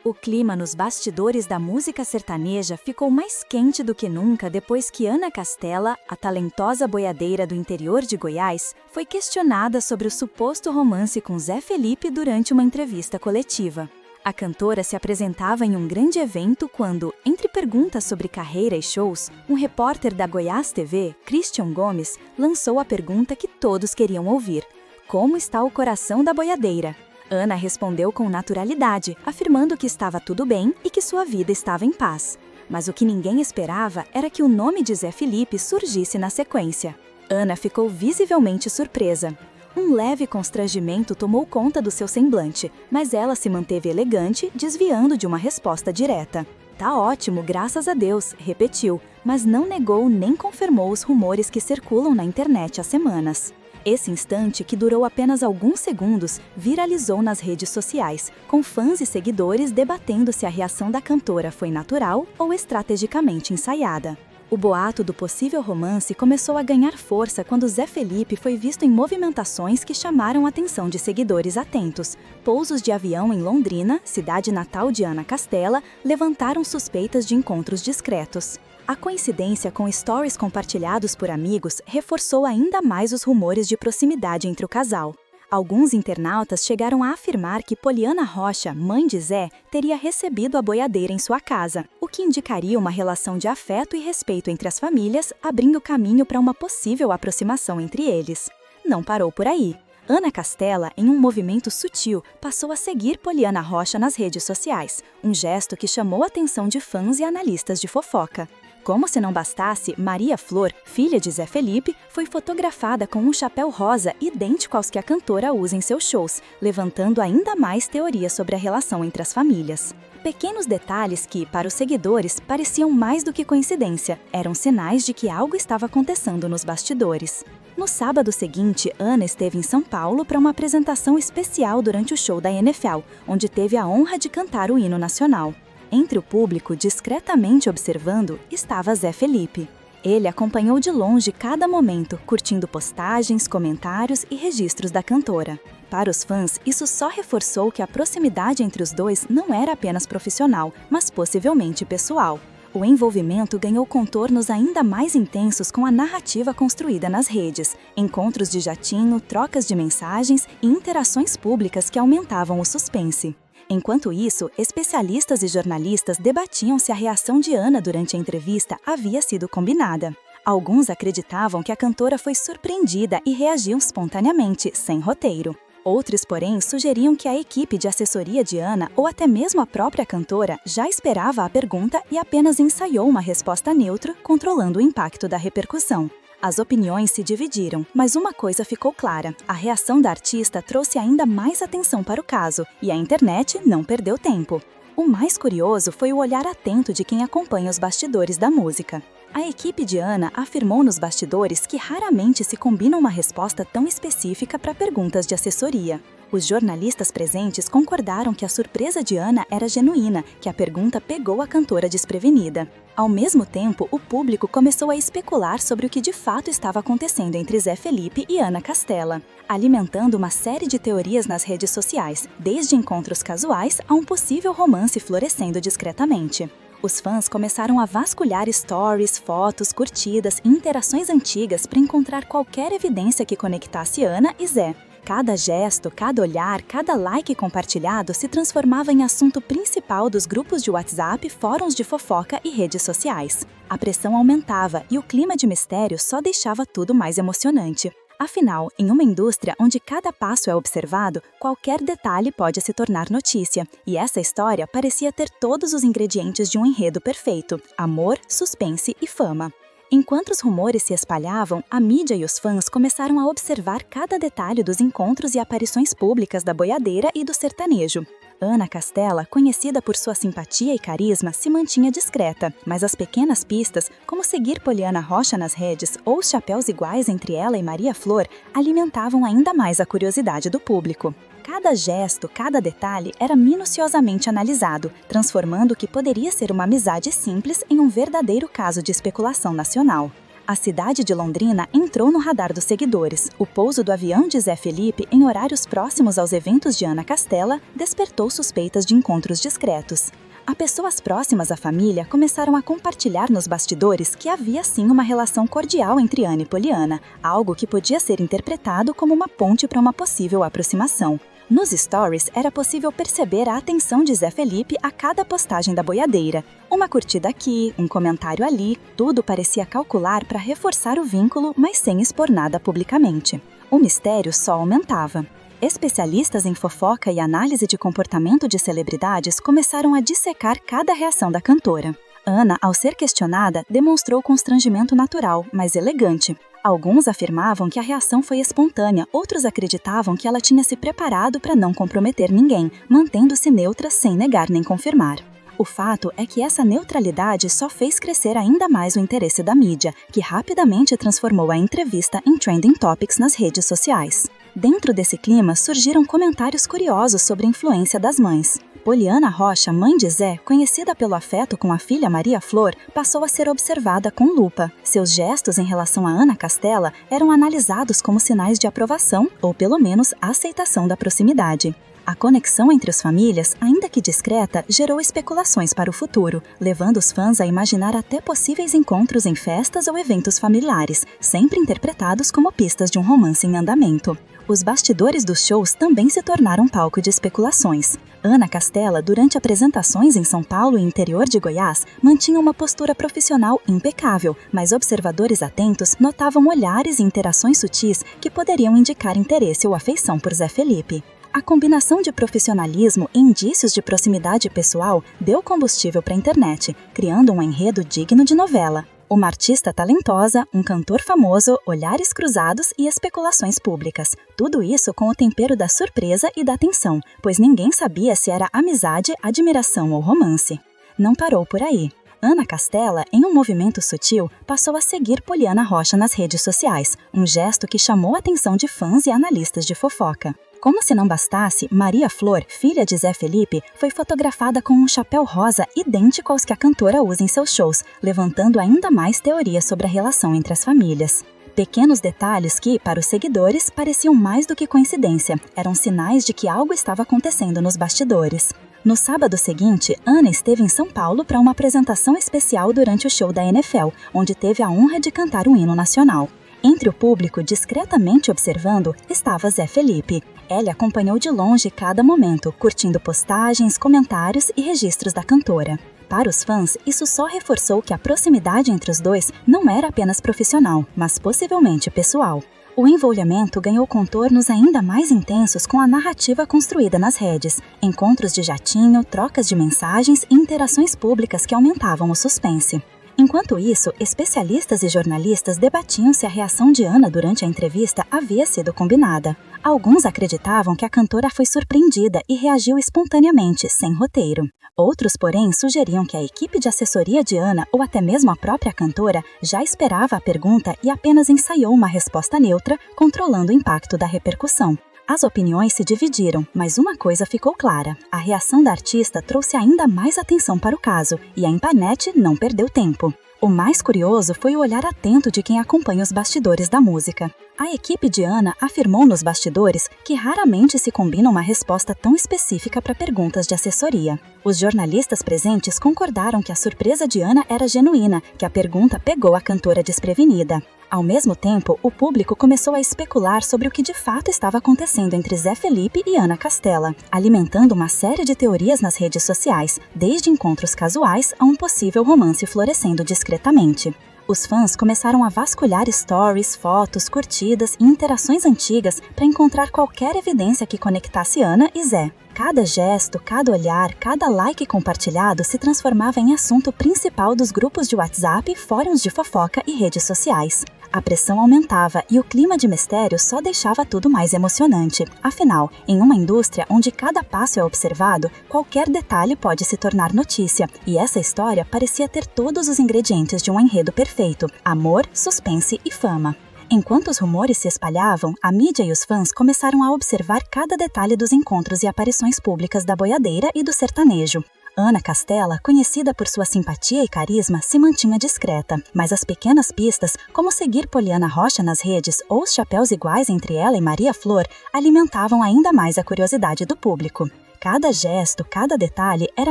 O clima nos bastidores da música sertaneja ficou mais quente do que nunca depois que Ana Castela, a talentosa boiadeira do interior de Goiás, foi questionada sobre o suposto romance com Zé Felipe durante uma entrevista coletiva. A cantora se apresentava em um grande evento quando, entre perguntas sobre carreira e shows, um repórter da Goiás TV, Christian Gomes, lançou a pergunta que todos queriam ouvir: como está o coração da boiadeira? Ana respondeu com naturalidade, afirmando que estava tudo bem e que sua vida estava em paz. Mas o que ninguém esperava era que o nome de Zé Felipe surgisse na sequência. Ana ficou visivelmente surpresa. Um leve constrangimento tomou conta do seu semblante, mas ela se manteve elegante, desviando de uma resposta direta. "Tá ótimo, graças a Deus", repetiu, mas não negou nem confirmou os rumores que circulam na internet há semanas. Esse instante, que durou apenas alguns segundos, viralizou nas redes sociais, com fãs e seguidores debatendo se a reação da cantora foi natural ou estrategicamente ensaiada. O boato do possível romance começou a ganhar força quando Zé Felipe foi visto em movimentações que chamaram a atenção de seguidores atentos. Pousos de avião em Londrina, cidade natal de Ana Castela, levantaram suspeitas de encontros discretos. A coincidência com stories compartilhados por amigos reforçou ainda mais os rumores de proximidade entre o casal. Alguns internautas chegaram a afirmar que Poliana Rocha, mãe de Zé, teria recebido a boiadeira em sua casa, o que indicaria uma relação de afeto e respeito entre as famílias, abrindo caminho para uma possível aproximação entre eles. Não parou por aí. Ana Castela, em um movimento sutil, passou a seguir Poliana Rocha nas redes sociais, um gesto que chamou a atenção de fãs e analistas de fofoca. Como se não bastasse, Maria Flor, filha de Zé Felipe, foi fotografada com um chapéu rosa idêntico aos que a cantora usa em seus shows, levantando ainda mais teorias sobre a relação entre as famílias. Pequenos detalhes que, para os seguidores, pareciam mais do que coincidência, eram sinais de que algo estava acontecendo nos bastidores. No sábado seguinte, Ana esteve em São Paulo para uma apresentação especial durante o show da NFL, onde teve a honra de cantar o hino nacional. Entre o público, discretamente observando, estava Zé Felipe. Ele acompanhou de longe cada momento, curtindo postagens, comentários e registros da cantora. Para os fãs, isso só reforçou que a proximidade entre os dois não era apenas profissional, mas possivelmente pessoal. O envolvimento ganhou contornos ainda mais intensos com a narrativa construída nas redes, encontros de jatinho, trocas de mensagens e interações públicas que aumentavam o suspense. Enquanto isso, especialistas e jornalistas debatiam se a reação de Ana durante a entrevista havia sido combinada. Alguns acreditavam que a cantora foi surpreendida e reagiu espontaneamente, sem roteiro. Outros, porém, sugeriam que a equipe de assessoria de Ana, ou até mesmo a própria cantora, já esperava a pergunta e apenas ensaiou uma resposta neutra, controlando o impacto da repercussão. As opiniões se dividiram, mas uma coisa ficou clara: a reação da artista trouxe ainda mais atenção para o caso, e a internet não perdeu tempo. O mais curioso foi o olhar atento de quem acompanha os bastidores da música. A equipe de Ana afirmou nos bastidores que raramente se combina uma resposta tão específica para perguntas de assessoria. Os jornalistas presentes concordaram que a surpresa de Ana era genuína, que a pergunta pegou a cantora desprevenida. Ao mesmo tempo, o público começou a especular sobre o que de fato estava acontecendo entre Zé Felipe e Ana Castela, alimentando uma série de teorias nas redes sociais, desde encontros casuais a um possível romance florescendo discretamente. Os fãs começaram a vasculhar stories, fotos, curtidas e interações antigas para encontrar qualquer evidência que conectasse Ana e Zé. Cada gesto, cada olhar, cada like compartilhado se transformava em assunto principal dos grupos de WhatsApp, fóruns de fofoca e redes sociais. A pressão aumentava e o clima de mistério só deixava tudo mais emocionante. Afinal, em uma indústria onde cada passo é observado, qualquer detalhe pode se tornar notícia, e essa história parecia ter todos os ingredientes de um enredo perfeito: amor, suspense e fama. Enquanto os rumores se espalhavam, a mídia e os fãs começaram a observar cada detalhe dos encontros e aparições públicas da boiadeira e do sertanejo. Ana Castela, conhecida por sua simpatia e carisma, se mantinha discreta, mas as pequenas pistas, como seguir Poliana Rocha nas redes ou os chapéus iguais entre ela e Maria Flor, alimentavam ainda mais a curiosidade do público. Cada gesto, cada detalhe era minuciosamente analisado, transformando o que poderia ser uma amizade simples em um verdadeiro caso de especulação nacional. A cidade de Londrina entrou no radar dos seguidores. O pouso do avião de Zé Felipe, em horários próximos aos eventos de Ana Castela, despertou suspeitas de encontros discretos. As pessoas próximas à família começaram a compartilhar nos bastidores que havia sim uma relação cordial entre Ana e Poliana, algo que podia ser interpretado como uma ponte para uma possível aproximação. Nos stories, era possível perceber a atenção de Zé Felipe a cada postagem da boiadeira. Uma curtida aqui, um comentário ali, tudo parecia calcular para reforçar o vínculo, mas sem expor nada publicamente. O mistério só aumentava. Especialistas em fofoca e análise de comportamento de celebridades começaram a dissecar cada reação da cantora. Ana, ao ser questionada, demonstrou constrangimento natural, mas elegante. Alguns afirmavam que a reação foi espontânea, outros acreditavam que ela tinha se preparado para não comprometer ninguém, mantendo-se neutra sem negar nem confirmar. O fato é que essa neutralidade só fez crescer ainda mais o interesse da mídia, que rapidamente transformou a entrevista em trending topics nas redes sociais. Dentro desse clima, surgiram comentários curiosos sobre a influência das mães. Poliana Rocha, mãe de Zé, conhecida pelo afeto com a filha Maria Flor, passou a ser observada com lupa. Seus gestos em relação a Ana Castela eram analisados como sinais de aprovação ou, pelo menos, aceitação da proximidade. A conexão entre as famílias, ainda que discreta, gerou especulações para o futuro, levando os fãs a imaginar até possíveis encontros em festas ou eventos familiares, sempre interpretados como pistas de um romance em andamento. Os bastidores dos shows também se tornaram palco de especulações. Ana Castela, durante apresentações em São Paulo e interior de Goiás, mantinha uma postura profissional impecável, mas observadores atentos notavam olhares e interações sutis que poderiam indicar interesse ou afeição por Zé Felipe. A combinação de profissionalismo e indícios de proximidade pessoal deu combustível para a internet, criando um enredo digno de novela. Uma artista talentosa, um cantor famoso, olhares cruzados e especulações públicas. Tudo isso com o tempero da surpresa e da tensão, pois ninguém sabia se era amizade, admiração ou romance. Não parou por aí. Ana Castela, em um movimento sutil, passou a seguir Poliana Rocha nas redes sociais, um gesto que chamou a atenção de fãs e analistas de fofoca. Como se não bastasse, Maria Flor, filha de Zé Felipe, foi fotografada com um chapéu rosa idêntico aos que a cantora usa em seus shows, levantando ainda mais teorias sobre a relação entre as famílias. Pequenos detalhes que, para os seguidores, pareciam mais do que coincidência, eram sinais de que algo estava acontecendo nos bastidores. No sábado seguinte, Ana esteve em São Paulo para uma apresentação especial durante o show da NFL, onde teve a honra de cantar o hino nacional. Entre o público, discretamente observando, estava Zé Felipe. Ele acompanhou de longe cada momento, curtindo postagens, comentários e registros da cantora. Para os fãs, isso só reforçou que a proximidade entre os dois não era apenas profissional, mas possivelmente pessoal. O envolvimento ganhou contornos ainda mais intensos com a narrativa construída nas redes, encontros de jatinho, trocas de mensagens e interações públicas que aumentavam o suspense. Enquanto isso, especialistas e jornalistas debatiam se a reação de Ana durante a entrevista havia sido combinada. Alguns acreditavam que a cantora foi surpreendida e reagiu espontaneamente, sem roteiro. Outros, porém, sugeriam que a equipe de assessoria de Ana, ou até mesmo a própria cantora, já esperava a pergunta e apenas ensaiou uma resposta neutra, controlando o impacto da repercussão. As opiniões se dividiram, mas uma coisa ficou clara: a reação da artista trouxe ainda mais atenção para o caso, e a internet não perdeu tempo. O mais curioso foi o olhar atento de quem acompanha os bastidores da música. A equipe de Ana afirmou nos bastidores que raramente se combina uma resposta tão específica para perguntas de assessoria. Os jornalistas presentes concordaram que a surpresa de Ana era genuína, que a pergunta pegou a cantora desprevenida. Ao mesmo tempo, o público começou a especular sobre o que de fato estava acontecendo entre Zé Felipe e Ana Castela, alimentando uma série de teorias nas redes sociais, desde encontros casuais a um possível romance florescendo discretamente. Os fãs começaram a vasculhar stories, fotos, curtidas e interações antigas para encontrar qualquer evidência que conectasse Ana e Zé. Cada gesto, cada olhar, cada like compartilhado se transformava em assunto principal dos grupos de WhatsApp, fóruns de fofoca e redes sociais. A pressão aumentava e o clima de mistério só deixava tudo mais emocionante. Afinal, em uma indústria onde cada passo é observado, qualquer detalhe pode se tornar notícia, e essa história parecia ter todos os ingredientes de um enredo perfeito: amor, suspense e fama. Enquanto os rumores se espalhavam, a mídia e os fãs começaram a observar cada detalhe dos encontros e aparições públicas da boiadeira e do sertanejo. Ana Castela, conhecida por sua simpatia e carisma, se mantinha discreta, mas as pequenas pistas, como seguir Poliana Rocha nas redes ou os chapéus iguais entre ela e Maria Flor, alimentavam ainda mais a curiosidade do público. Cada gesto, cada detalhe era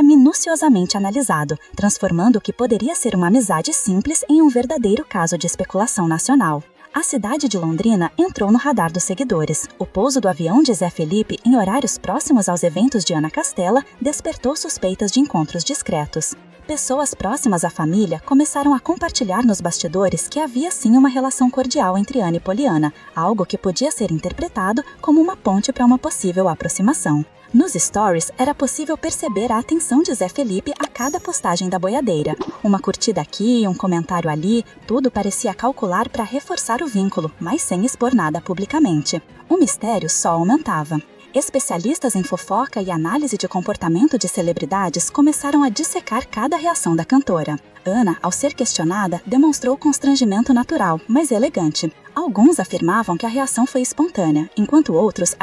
minuciosamente analisado, transformando o que poderia ser uma amizade simples em um verdadeiro caso de especulação nacional. A cidade de Londrina entrou no radar dos seguidores. O pouso do avião de Zé Felipe, em horários próximos aos eventos de Ana Castela, despertou suspeitas de encontros discretos. Pessoas próximas à família começaram a compartilhar nos bastidores que havia sim uma relação cordial entre Ana e Poliana, algo que podia ser interpretado como uma ponte para uma possível aproximação. Nos stories, era possível perceber a atenção de Zé Felipe a cada postagem da boiadeira. Uma curtida aqui, um comentário ali, tudo parecia calcular para reforçar o vínculo, mas sem expor nada publicamente. O mistério só aumentava. Especialistas em fofoca e análise de comportamento de celebridades começaram a dissecar cada reação da cantora. Ana, ao ser questionada, demonstrou constrangimento natural, mas elegante. Alguns afirmavam que a reação foi espontânea, enquanto outros